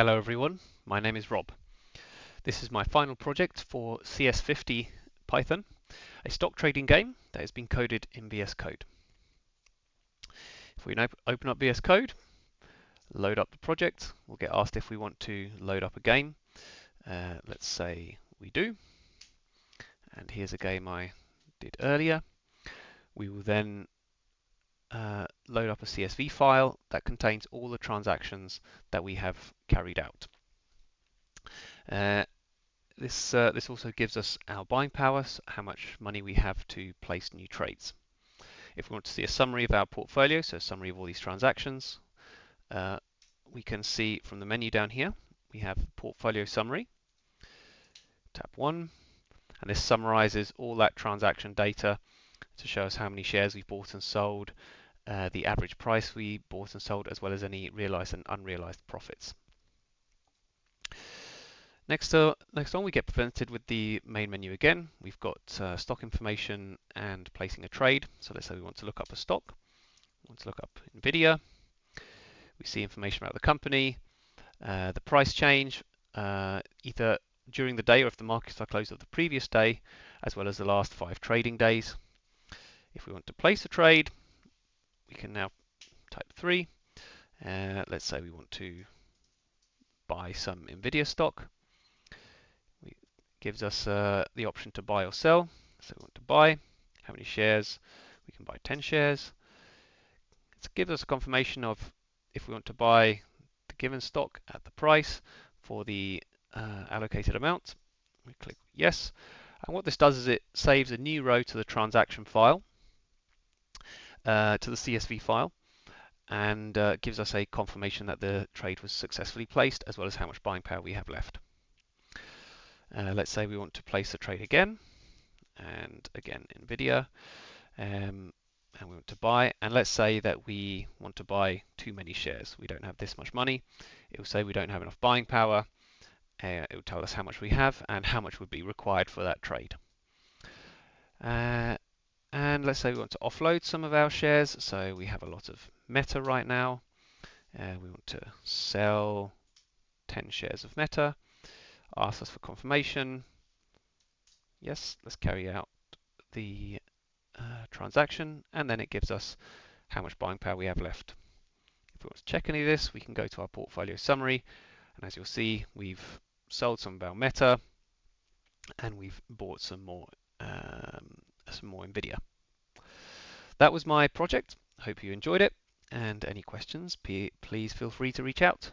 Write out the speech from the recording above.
Hello everyone, my name is Rob. This is my final project for CS50 Python, a stock trading game that has been coded in VS Code. If we open up VS Code, load up the project, we'll get asked if we want to load up a game. Let's say we do, and here's a game I did earlier. We will then load up a CSV file that contains all the transactions that we have carried out. This also gives us our buying power, so how much money we have to place new trades. If we want to see a summary of our portfolio, so a summary of all these transactions, we can see from the menu down here, we have Portfolio Summary, tab 1, and this summarizes all that transaction data to show us how many shares we bought and sold, the average price we bought and sold, as well as any realized and unrealized profits. Next on, we get presented with the main menu again. We've got stock information and placing a trade. So let's say we want to look up a stock. We want to look up NVIDIA. We see information about the company, the price change, either during the day or if the markets are closed of the previous day, as well as the last 5 trading days. If we want to place a trade, we can now type 3. Let's say we want to buy some NVIDIA stock. It gives us the option to buy or sell. So we want to buy. How many shares? We can buy 10 shares. It gives us a confirmation of if we want to buy the given stock at the price for the allocated amount. We click yes. And what this does is it saves a new row to the transaction file, to the CSV file, and gives us a confirmation that the trade was successfully placed, as well as how much buying power we have left. Let's say we want to place a trade again, and again NVIDIA, and we want to buy, and let's say that we want to buy too many shares. We don't have this much money. It will say we don't have enough buying power. It will tell us how much we have and how much would be required for that trade. And let's say we want to offload some of our shares. So we have a lot of Meta right now. We want to sell 10 shares of Meta. Ask us for confirmation. Yes, let's carry out the transaction, and then it gives us how much buying power we have left. If we want to check any of this, we can go to our portfolio summary, and as you'll see, we've sold some of our Meta, and we've bought some more NVIDIA. That was my project. Hope you enjoyed it, and any questions, please feel free to reach out.